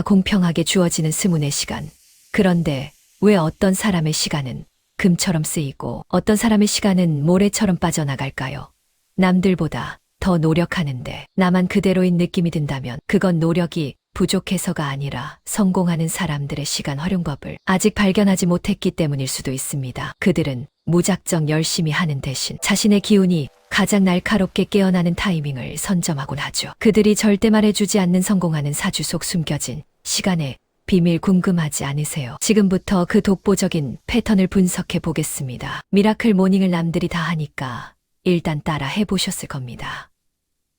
공평하게 주어지는 스문의 시간. 그런데 왜 어떤 사람의 시간은 금처럼 쓰이고 어떤 사람의 시간은 모래처럼 빠져나갈까요? 남들보다 더 노력하는데 나만 그대로인 느낌이 든다면 그건 노력이 부족해서가 아니라 성공하는 사람들의 시간 활용법을 아직 발견하지 못했기 때문일 수도 있습니다. 그들은 무작정 열심히 하는 대신 자신의 기운이 가장 날카롭게 깨어나는 타이밍을 선점하곤 하죠. 그들이 절대 말해주지 않는 성공하는 사주 속 숨겨진 시간의 비밀 궁금하지 않으세요? 지금부터 그 독보적인 패턴을 분석해 보겠습니다. 미라클 모닝을 남들이 다 하니까 일단 따라 해보셨을 겁니다.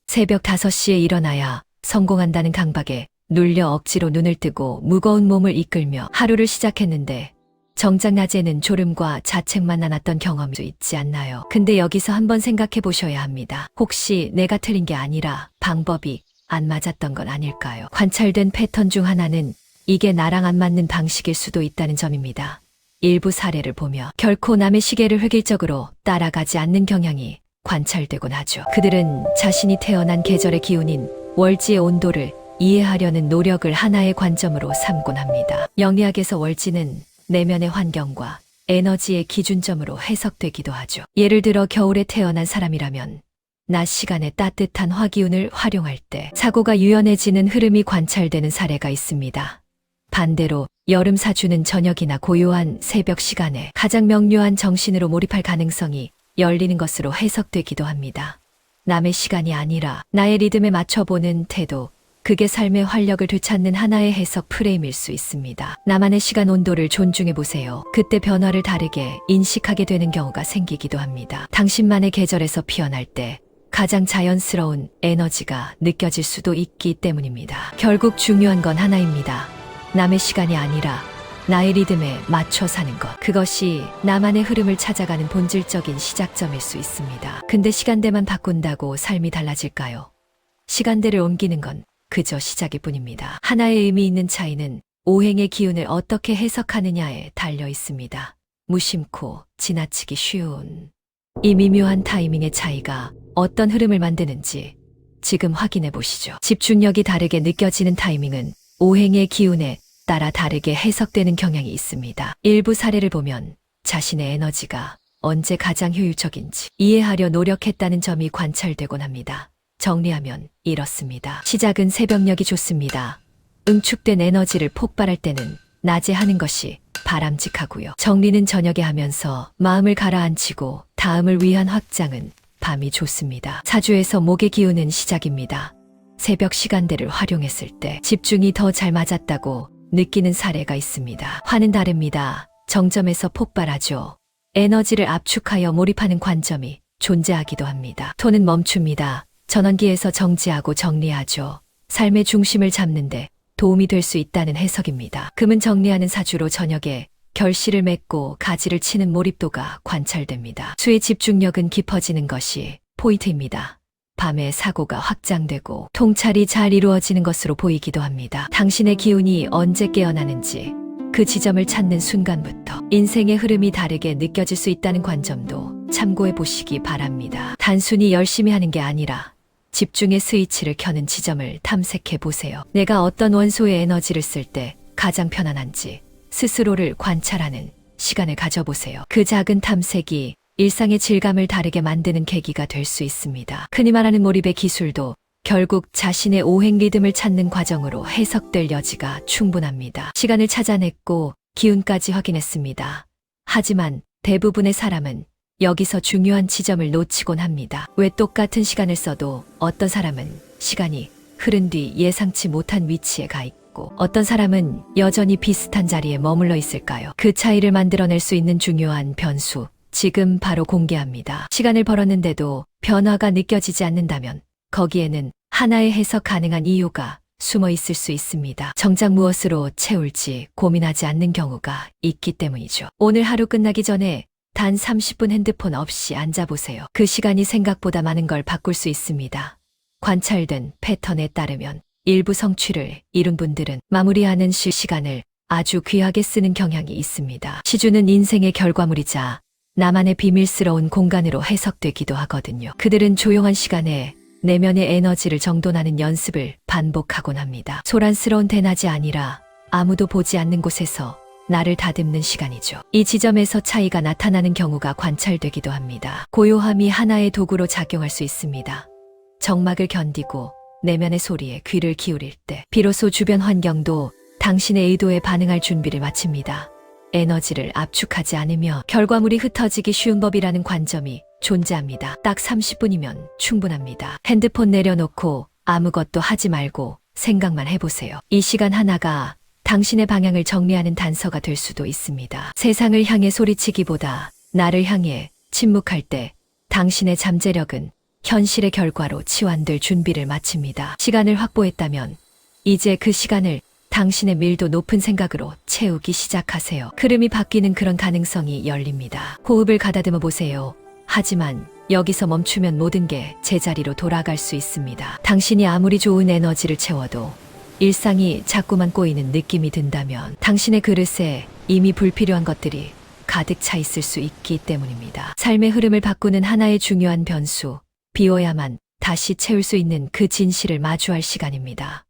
새벽 5시에 일어나야 성공한다는 강박에 눌려 억지로 눈을 뜨고 무거운 몸을 이끌며 하루를 시작했는데 정작 낮에는 졸음과 자책만 나눴던 경험도 있지 않나요? 근데 여기서 한번 생각해 보셔야 합니다. 혹시 내가 틀린 게 아니라 방법이 안 맞았던 건 아닐까요? 관찰된 패턴 중 하나는 이게 나랑 안 맞는 방식일 수도 있다는 점입니다. 일부 사례를 보며 결코 남의 시계를 획일적으로 따라가지 않는 경향이 관찰되곤 하죠. 그들은 자신이 태어난 계절의 기운인 월지의 온도를 이해하려는 노력을 하나의 관점으로 삼곤 합니다. 영리학에서 월지는 내면의 환경과 에너지의 기준점으로 해석되기도 하죠. 예를 들어 겨울에 태어난 사람이라면 낮 시간에 따뜻한 화기운을 활용할 때 사고가 유연해지는 흐름이 관찰되는 사례가 있습니다. 반대로 여름 사주는 저녁이나 고요한 새벽 시간에 가장 명료한 정신으로 몰입할 가능성이 열리는 것으로 해석되기도 합니다. 남의 시간이 아니라 나의 리듬에 맞춰보는 태도, 그게 삶의 활력을 되찾는 하나의 해석 프레임일 수 있습니다. 나만의 시간 온도를 존중해 보세요. 그때 변화를 다르게 인식하게 되는 경우가 생기기도 합니다. 당신만의 계절에서 피어날 때 가장 자연스러운 에너지가 느껴질 수도 있기 때문입니다. 결국 중요한 건 하나입니다. 남의 시간이 아니라 나의 리듬에 맞춰 사는 것. 그것이 나만의 흐름을 찾아가는 본질적인 시작점일 수 있습니다. 근데 시간대만 바꾼다고 삶이 달라질까요? 시간대를 옮기는 건 그저 시작일 뿐입니다. 하나의 의미 있는 차이는 오행의 기운을 어떻게 해석하느냐에 달려 있습니다. 무심코 지나치기 쉬운 이 미묘한 타이밍의 차이가 어떤 흐름을 만드는지 지금 확인해 보시죠. 집중력이 다르게 느껴지는 타이밍은 오행의 기운에 따라 다르게 해석되는 경향이 있습니다. 일부 사례를 보면 자신의 에너지가 언제 가장 효율적인지 이해하려 노력했다는 점이 관찰되곤 합니다. 정리하면 이렇습니다. 시작은 새벽녘이 좋습니다. 응축된 에너지를 폭발할 때는 낮에 하는 것이 바람직하고요. 정리는 저녁에 하면서 마음을 가라앉히고 다음을 위한 확장은 밤이 좋습니다. 사주에서 목의 기운은 시작입니다. 새벽 시간대를 활용했을 때 집중이 더 잘 맞았다고 느끼는 사례가 있습니다. 화는 다릅니다. 정점에서 폭발하죠. 에너지를 압축하여 몰입하는 관점이 존재하기도 합니다. 톤은 멈춥니다. 전원기에서 정지하고 정리하죠. 삶의 중심을 잡는데 도움이 될 수 있다는 해석입니다. 금은 정리하는 사주로 저녁에 결실을 맺고 가지를 치는 몰입도가 관찰됩니다. 수의 집중력은 깊어지는 것이 포인트입니다. 밤에 사고가 확장되고 통찰이 잘 이루어지는 것으로 보이기도 합니다. 당신의 기운이 언제 깨어나는지 그 지점을 찾는 순간부터 인생의 흐름이 다르게 느껴질 수 있다는 관점도 참고해 보시기 바랍니다. 단순히 열심히 하는 게 아니라 집중의 스위치를 켜는 지점을 탐색해 보세요. 내가 어떤 원소의 에너지를 쓸 때 가장 편안한지 스스로를 관찰하는 시간을 가져보세요. 그 작은 탐색이 일상의 질감을 다르게 만드는 계기가 될 수 있습니다. 흔히 말하는 몰입의 기술도 결국 자신의 오행 리듬을 찾는 과정으로 해석될 여지가 충분합니다. 시간을 찾아냈고 기운까지 확인했습니다. 하지만 대부분의 사람은 여기서 중요한 지점을 놓치곤 합니다. 왜 똑같은 시간을 써도 어떤 사람은 시간이 흐른 뒤 예상치 못한 위치에 가 있고 어떤 사람은 여전히 비슷한 자리에 머물러 있을까요? 그 차이를 만들어낼 수 있는 중요한 변수, 지금 바로 공개합니다. 시간을 벌었는데도 변화가 느껴지지 않는다면 거기에는 하나의 해석 가능한 이유가 숨어 있을 수 있습니다. 정작 무엇으로 채울지 고민하지 않는 경우가 있기 때문이죠. 오늘 하루 끝나기 전에 단 30분 핸드폰 없이 앉아보세요. 그 시간이 생각보다 많은 걸 바꿀 수 있습니다. 관찰된 패턴에 따르면 일부 성취를 이룬 분들은 마무리하는 시간을 아주 귀하게 쓰는 경향이 있습니다. 시주는 인생의 결과물이자 나만의 비밀스러운 공간으로 해석되기도 하거든요. 그들은 조용한 시간에 내면의 에너지를 정돈하는 연습을 반복하곤 합니다. 소란스러운 대낮이 아니라 아무도 보지 않는 곳에서 나를 다듬는 시간이죠. 이 지점에서 차이가 나타나는 경우가 관찰되기도 합니다. 고요함이 하나의 도구로 작용할 수 있습니다. 적막을 견디고 내면의 소리에 귀를 기울일 때 비로소 주변 환경도 당신의 의도에 반응할 준비를 마칩니다. 에너지를 압축하지 않으며 결과물이 흩어지기 쉬운 법이라는 관점이 존재합니다. 딱 30분이면 충분합니다. 핸드폰 내려놓고 아무것도 하지 말고 생각만 해보세요. 이 시간 하나가 당신의 방향을 정리하는 단서가 될 수도 있습니다. 세상을 향해 소리치기보다 나를 향해 침묵할 때 당신의 잠재력은 현실의 결과로 치환될 준비를 마칩니다. 시간을 확보했다면 이제 그 시간을 당신의 밀도 높은 생각으로 채우기 시작하세요. 흐름이 바뀌는 그런 가능성이 열립니다. 호흡을 가다듬어 보세요. 하지만 여기서 멈추면 모든 게 제자리로 돌아갈 수 있습니다. 당신이 아무리 좋은 에너지를 채워도 일상이 자꾸만 꼬이는 느낌이 든다면 당신의 그릇에 이미 불필요한 것들이 가득 차 있을 수 있기 때문입니다. 삶의 흐름을 바꾸는 하나의 중요한 변수, 비워야만 다시 채울 수 있는 그 진실을 마주할 시간입니다.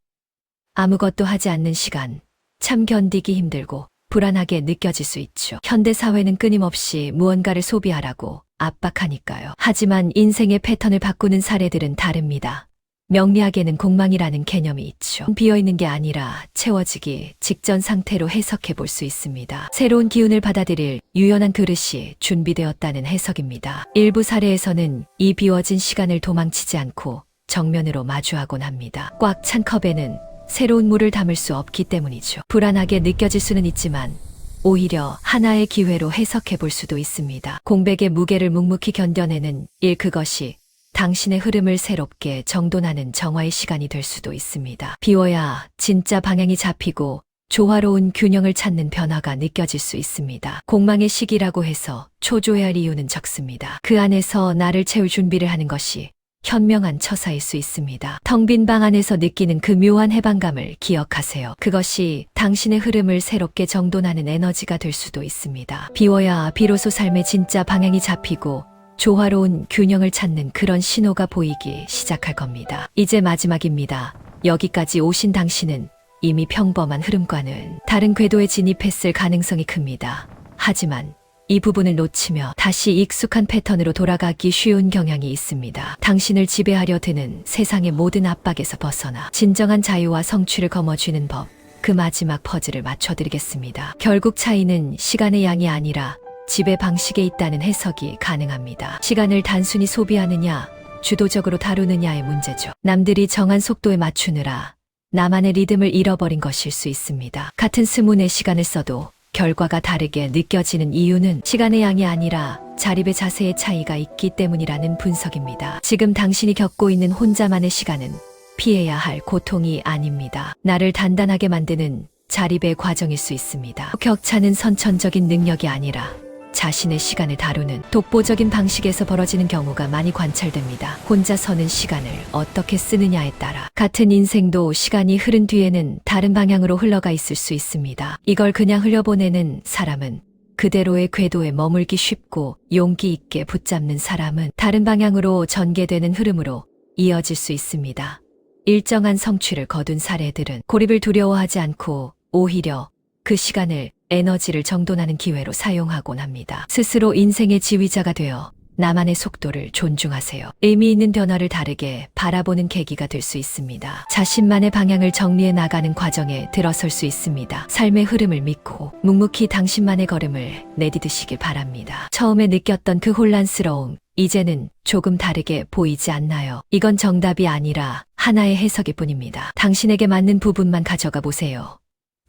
아무것도 하지 않는 시간, 참 견디기 힘들고 불안하게 느껴질 수 있죠. 현대 사회는 끊임없이 무언가를 소비하라고 압박하니까요. 하지만 인생의 패턴을 바꾸는 사례들은 다릅니다. 명리학에는 공망이라는 개념이 있죠. 비어있는 게 아니라 채워지기 직전 상태로 해석해 볼 수 있습니다. 새로운 기운을 받아들일 유연한 그릇이 준비되었다는 해석입니다. 일부 사례에서는 이 비워진 시간을 도망치지 않고 정면으로 마주하곤 합니다. 꽉 찬 컵에는 새로운 물을 담을 수 없기 때문이죠. 불안하게 느껴질 수는 있지만 오히려 하나의 기회로 해석해 볼 수도 있습니다. 공백의 무게를 묵묵히 견뎌내는 일, 그것이 당신의 흐름을 새롭게 정돈하는 정화의 시간이 될 수도 있습니다. 비워야 진짜 방향이 잡히고 조화로운 균형을 찾는 변화가 느껴질 수 있습니다. 공망의 시기라고 해서 초조해할 이유는 적습니다. 그 안에서 나를 채울 준비를 하는 것이 현명한 처사일 수 있습니다. 텅 빈 방 안에서 느끼는 그 묘한 해방감을 기억하세요. 그것이 당신의 흐름을 새롭게 정돈하는 에너지가 될 수도 있습니다. 비워야 비로소 삶의 진짜 방향이 잡히고 조화로운 균형을 찾는 그런 신호가 보이기 시작할 겁니다. 이제 마지막입니다. 여기까지 오신 당신은 이미 평범한 흐름과는 다른 궤도에 진입했을 가능성이 큽니다. 하지만 이 부분을 놓치며 다시 익숙한 패턴으로 돌아가기 쉬운 경향이 있습니다. 당신을 지배하려 드는 세상의 모든 압박에서 벗어나 진정한 자유와 성취를 거머쥐는 법, 그 마지막 퍼즐을 맞춰드리겠습니다. 결국 차이는 시간의 양이 아니라 지배 방식에 있다는 해석이 가능합니다. 시간을 단순히 소비하느냐, 주도적으로 다루느냐의 문제죠. 남들이 정한 속도에 맞추느라 나만의 리듬을 잃어버린 것일 수 있습니다. 같은 스문의 시간을 써도 결과가 다르게 느껴지는 이유는 시간의 양이 아니라 자립의 자세의 차이가 있기 때문이라는 분석입니다. 지금 당신이 겪고 있는 혼자만의 시간은 피해야 할 고통이 아닙니다. 나를 단단하게 만드는 자립의 과정일 수 있습니다. 격차는 선천적인 능력이 아니라 자신의 시간을 다루는 독보적인 방식에서 벌어지는 경우가 많이 관찰됩니다. 혼자 서는 시간을 어떻게 쓰느냐에 따라 같은 인생도 시간이 흐른 뒤에는 다른 방향으로 흘러가 있을 수 있습니다. 이걸 그냥 흘려보내는 사람은 그대로의 궤도에 머물기 쉽고, 용기 있게 붙잡는 사람은 다른 방향으로 전개되는 흐름으로 이어질 수 있습니다. 일정한 성취를 거둔 사례들은 고립을 두려워하지 않고 오히려 그 시간을 에너지를 정돈하는 기회로 사용하곤 합니다. 스스로 인생의 지휘자가 되어 나만의 속도를 존중하세요. 의미 있는 변화를 다르게 바라보는 계기가 될 수 있습니다. 자신만의 방향을 정리해 나가는 과정에 들어설 수 있습니다. 삶의 흐름을 믿고 묵묵히 당신만의 걸음을 내디디시길 바랍니다. 처음에 느꼈던 그 혼란스러움, 이제는 조금 다르게 보이지 않나요? 이건 정답이 아니라 하나의 해석일 뿐입니다. 당신에게 맞는 부분만 가져가 보세요.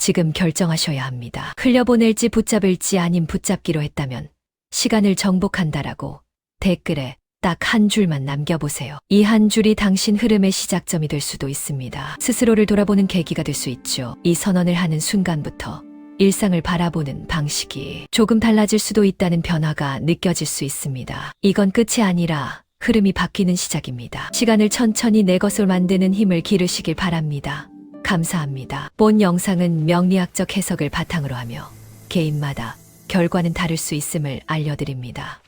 지금 결정하셔야 합니다. 흘려보낼지 붙잡을지 아님 붙잡기로 했다면 시간을 정복한다라고 댓글에 딱 한 줄만 남겨보세요. 이 한 줄이 당신 흐름의 시작점이 될 수도 있습니다. 스스로를 돌아보는 계기가 될 수 있죠. 이 선언을 하는 순간부터 일상을 바라보는 방식이 조금 달라질 수도 있다는 변화가 느껴질 수 있습니다. 이건 끝이 아니라 흐름이 바뀌는 시작입니다. 시간을 천천히 내 것을 만드는 힘을 기르시길 바랍니다. 감사합니다. 본 영상은 명리학적 해석을 바탕으로 하며 개인마다 결과는 다를 수 있음을 알려드립니다.